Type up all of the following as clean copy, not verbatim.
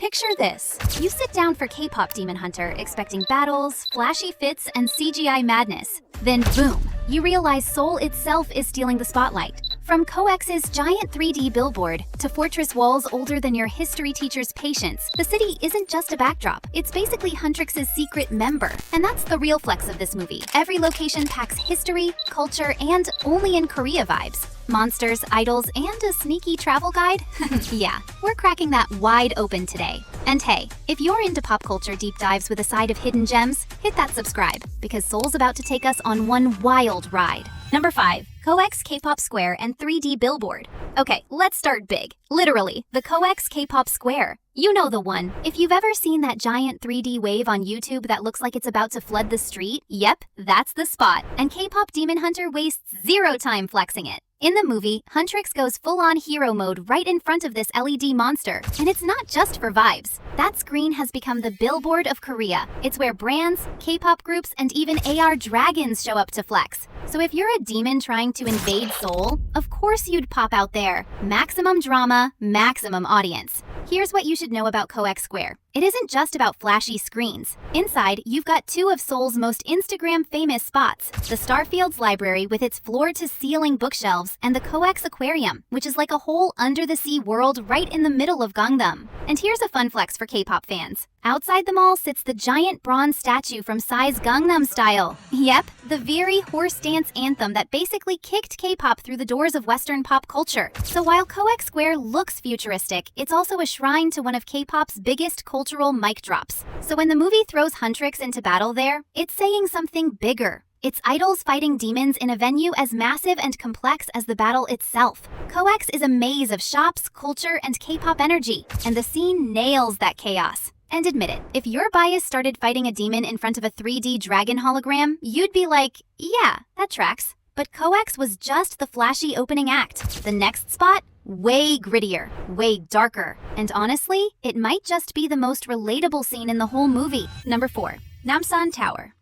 Picture this. You sit down for K-pop Demon Hunter expecting battles, flashy fits, and CGI madness. Then boom, you realize Seoul itself is stealing the spotlight. From COEX's giant 3D billboard to fortress walls older than your history teacher's patience, the city isn't just a backdrop. It's basically Huntrix's secret member. And that's the real flex of this movie. Every location packs history, culture, and only in Korea vibes. Monsters, idols, and a sneaky travel guide? Yeah, we're cracking that wide open today. And hey, if you're into pop culture deep dives with a side of hidden gems, hit that subscribe, because Seoul's about to take us on one wild ride. Number 5. COEX K-pop Square and 3D Billboard. Okay, let's start big. Literally, the COEX K-pop Square. You know the one. If you've ever seen that giant 3D wave on YouTube that looks like it's about to flood the street, yep, that's the spot. And K-pop Demon Hunter wastes zero time flexing it. In the movie, Huntrix goes full-on hero mode right in front of this LED monster. And it's not just for vibes. That screen has become the billboard of Korea. It's where brands, K-pop groups, and even AR dragons show up to flex. So if you're a demon trying to invade Seoul, of course you'd pop out there. Maximum drama, maximum audience. Here's what you should know about COEX Square. It isn't just about flashy screens. Inside, you've got two of Seoul's most Instagram-famous spots. The Starfields Library with its floor-to-ceiling bookshelves, and the COEX Aquarium, which is like a whole under-the-sea world right in the middle of Gangnam. And here's a fun flex for K-pop fans. Outside the mall sits the giant bronze statue from Psy's Gangnam Style. Yep, the very horse dance anthem that basically kicked K-pop through the doors of Western pop culture. So while COEX Square looks futuristic, it's also a shrine to one of K-pop's biggest cultural mic drops. So when the movie throws Huntrix into battle there, it's saying something bigger. It's idols fighting demons in a venue as massive and complex as the battle itself. COEX is a maze of shops, culture, and K-pop energy, and the scene nails that chaos. And admit it, if your bias started fighting a demon in front of a 3D dragon hologram, you'd be like, yeah, that tracks. But COEX was just the flashy opening act. The next spot? Way grittier, way darker. And honestly, it might just be the most relatable scene in the whole movie. Number 4. Namsan Tower.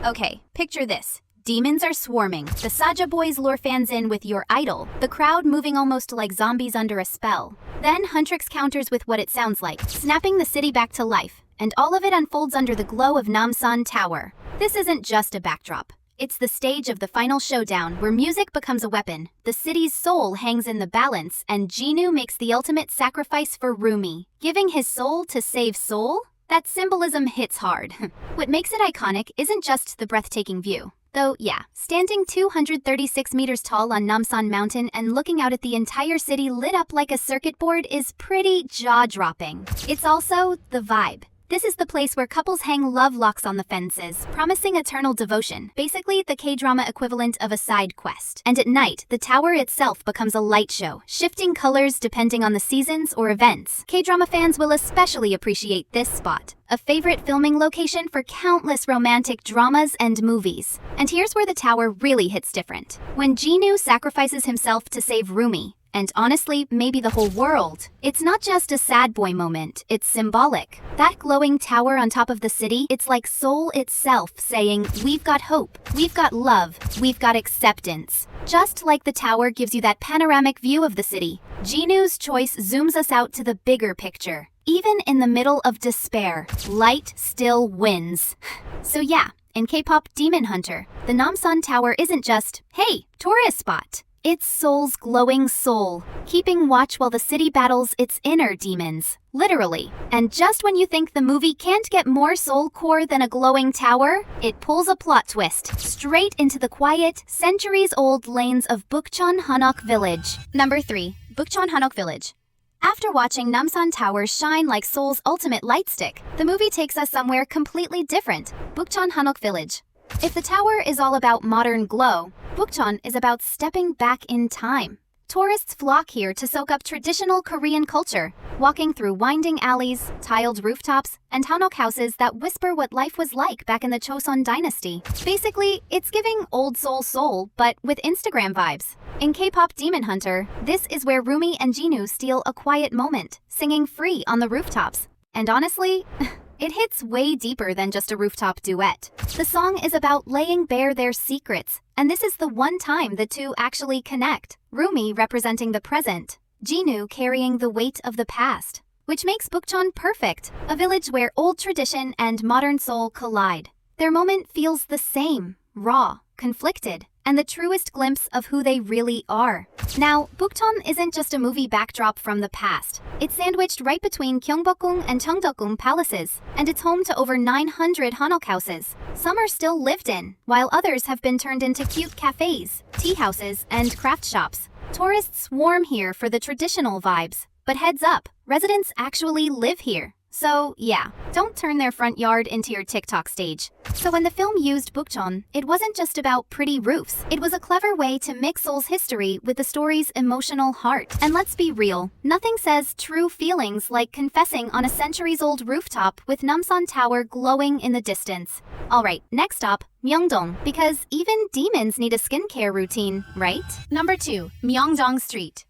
Okay, picture this. Demons are swarming. The Saja boys lure fans in with your idol, the crowd moving almost like zombies under a spell. Then Huntrix counters with what it sounds like, snapping the city back to life. And all of it unfolds under the glow of Namsan Tower. This isn't just a backdrop. It's the stage of the final showdown where music becomes a weapon, the city's soul hangs in the balance, and Jinu makes the ultimate sacrifice for Rumi, giving his soul to save Seoul? That symbolism hits hard. What makes it iconic isn't just the breathtaking view. Though, yeah, standing 236 meters tall on Namsan Mountain and looking out at the entire city lit up like a circuit board is pretty jaw-dropping. It's also the vibe. This is the place where couples hang love locks on the fences, promising eternal devotion, basically the K-drama equivalent of a side quest. And at night, the tower itself becomes a light show, shifting colors depending on the seasons or events. K-drama fans will especially appreciate this spot, a favorite filming location for countless romantic dramas and movies. And here's where the tower really hits different. When Jinu sacrifices himself to save Rumi, and honestly, maybe the whole world. It's not just a sad boy moment, it's symbolic. That glowing tower on top of the city, it's like Seoul itself saying, we've got hope, we've got love, we've got acceptance. Just like the tower gives you that panoramic view of the city, Jinu's choice zooms us out to the bigger picture. Even in the middle of despair, light still wins. So yeah, in K-pop Demon Hunter, the Namsan Tower isn't just, hey, tourist spot. It's Seoul's glowing soul, keeping watch while the city battles its inner demons. Literally. And just when you think the movie can't get more soul-core than a glowing tower, it pulls a plot twist straight into the quiet, centuries-old lanes of Bukchon Hanok Village. Number 3. Bukchon Hanok Village. After watching Namsan Tower shine like Seoul's ultimate lightstick, the movie takes us somewhere completely different, Bukchon Hanok Village. If the tower is all about modern glow, Bukchon is about stepping back in time. Tourists flock here to soak up traditional Korean culture, walking through winding alleys, tiled rooftops, and hanok houses that whisper what life was like back in the Joseon dynasty. Basically, it's giving old Seoul, but with Instagram vibes. In K-pop Demon Hunter, this is where Rumi and Jinu steal a quiet moment, singing free on the rooftops. And honestly, it hits way deeper than just a rooftop duet. The song is about laying bare their secrets, and this is the one time the two actually connect. Rumi representing the present, Jinu carrying the weight of the past. which makes Bukchon perfect, a village where old tradition and modern Seoul collide. Their moment feels the same, raw, conflicted, and the truest glimpse of who they really are. Now, Bukchon isn't just a movie backdrop from the past. It's sandwiched right between Gyeongbokgung and Cheongdeokgung palaces, and it's home to over 900 hanok houses. Some are still lived in, while others have been turned into cute cafes, tea houses, and craft shops. Tourists swarm here for the traditional vibes. But heads up, residents actually live here. So yeah, don't turn their front yard into your TikTok stage. So when the film used Bukchon, it wasn't just about pretty roofs. It was a clever way to mix Seoul's history with the story's emotional heart. And let's be real, nothing says true feelings like confessing on a centuries-old rooftop with Namsan Tower glowing in the distance. Alright, next stop, Myeongdong, because even demons need a skincare routine, right? Number 2, Myeongdong Street.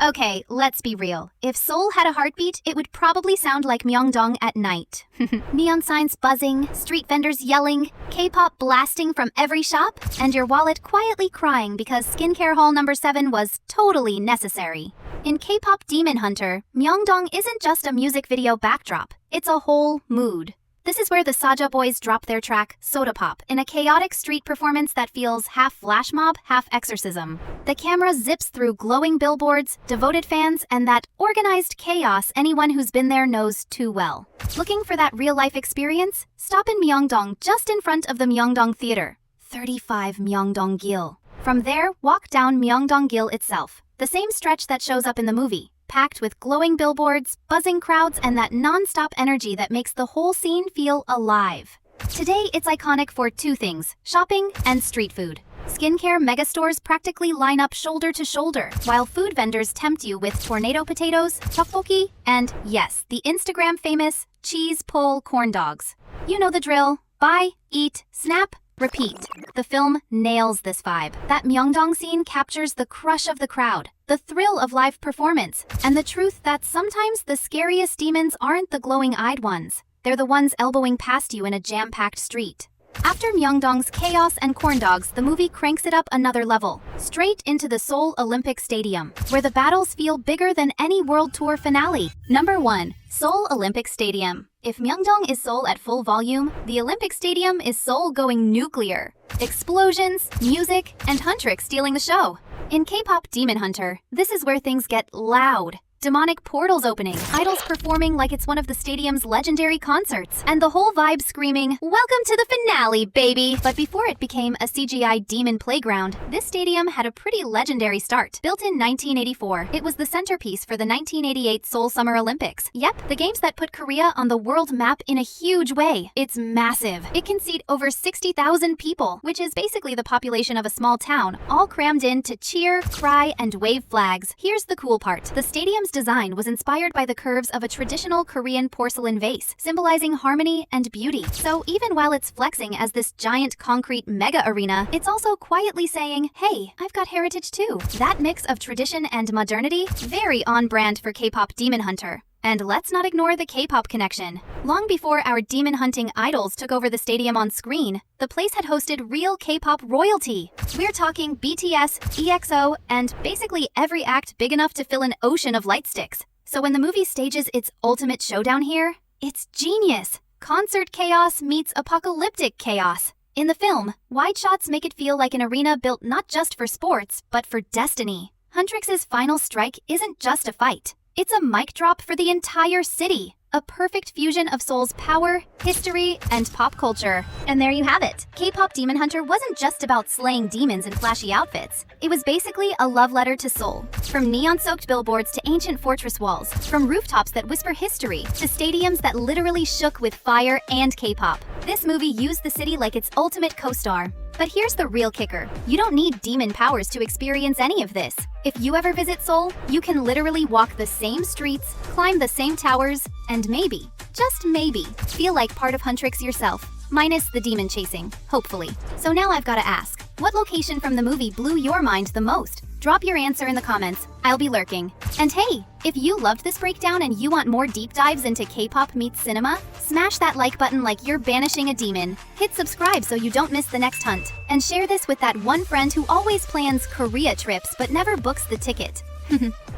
Okay, let's be real. If Seoul had a heartbeat, it would probably sound like Myeongdong at night. Neon signs buzzing, street vendors yelling, K-pop blasting from every shop, and your wallet quietly crying because skincare haul number 7 was totally necessary. In K-pop Demon Hunter, Myeongdong isn't just a music video backdrop, it's a whole mood. This is where the Saja boys drop their track, Soda Pop, in a chaotic street performance that feels half flash mob, half exorcism. The camera zips through glowing billboards, devoted fans, and that organized chaos anyone who's been there knows too well. Looking for that real-life experience? Stop in Myeongdong, just in front of the Myeongdong Theater. 35 Myeongdong-gil. From there, walk down Myeongdong-gil itself, the same stretch that shows up in the movie. Packed with glowing billboards, buzzing crowds, and that non-stop energy that makes the whole scene feel alive. Today, it's iconic for two things, shopping and street food. Skincare megastores practically line up shoulder to shoulder, while food vendors tempt you with tornado potatoes, tteokbokki, and yes, the Instagram-famous cheese pull corn dogs. You know the drill. Buy, eat, snap, repeat. The film nails this vibe. That Myeongdong scene captures the crush of the crowd, the thrill of live performance, and the truth that sometimes the scariest demons aren't the glowing-eyed ones. They're the ones elbowing past you in a jam-packed street. After Myeongdong's chaos and corn dogs, the movie cranks it up another level, straight into the Seoul Olympic Stadium, where the battles feel bigger than any World Tour finale. Number 1. Seoul Olympic Stadium. If Myeongdong is Seoul at full volume, the Olympic Stadium is Seoul going nuclear. Explosions, music, and Huntrix stealing the show. In K-pop Demon Hunter, this is where things get loud. Demonic portals opening, idols performing like it's one of the stadium's legendary concerts, and the whole vibe screaming, "Welcome to the finale, baby!" But before it became a CGI demon playground, this stadium had a pretty legendary start. Built in 1984, it was the centerpiece for the 1988 Seoul Summer Olympics. Yep, the games that put Korea on the world map in a huge way. It's massive. It can seat over 60,000 people, which is basically the population of a small town, all crammed in to cheer, cry, and wave flags. Here's the cool part. The stadium's design was inspired by the curves of a traditional Korean porcelain vase, symbolizing harmony and beauty. So even while it's flexing as this giant concrete mega arena, it's also quietly saying, hey, I've got heritage too. That mix of tradition and modernity, very on brand for K-pop Demon Hunter. And let's not ignore the K-pop connection. Long before our demon hunting idols took over the stadium on screen, the place had hosted real K-pop royalty. We're talking BTS, EXO, and basically every act big enough to fill an ocean of light sticks. So when the movie stages its ultimate showdown here, it's genius. Concert chaos meets apocalyptic chaos. In the film, wide shots make it feel like an arena built not just for sports, but for destiny. Huntrix's final strike isn't just a fight. It's a mic drop for the entire city. A perfect fusion of Seoul's power, history, and pop culture. And there you have it. K-pop Demon Hunter wasn't just about slaying demons in flashy outfits. It was basically a love letter to Seoul. From neon-soaked billboards to ancient fortress walls, from rooftops that whisper history to stadiums that literally shook with fire and K-pop. This movie used the city like its ultimate co-star. But here's the real kicker. You don't need demon powers to experience any of this. If you ever visit Seoul, you can literally walk the same streets, climb the same towers, and maybe, just maybe, feel like part of Huntrix yourself. Minus the demon chasing, hopefully. So now I've gotta ask, what location from the movie blew your mind the most? Drop your answer in the comments. I'll be lurking. And hey, if you loved this breakdown and you want more deep dives into K-pop meets cinema, smash that like button like you're banishing a demon. Hit subscribe so you don't miss the next hunt. And share this with that one friend who always plans Korea trips but never books the ticket.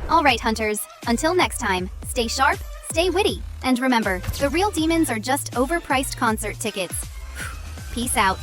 Alright hunters, until next time, stay sharp, Stay witty, and remember, the real demons are just overpriced concert tickets. Peace out.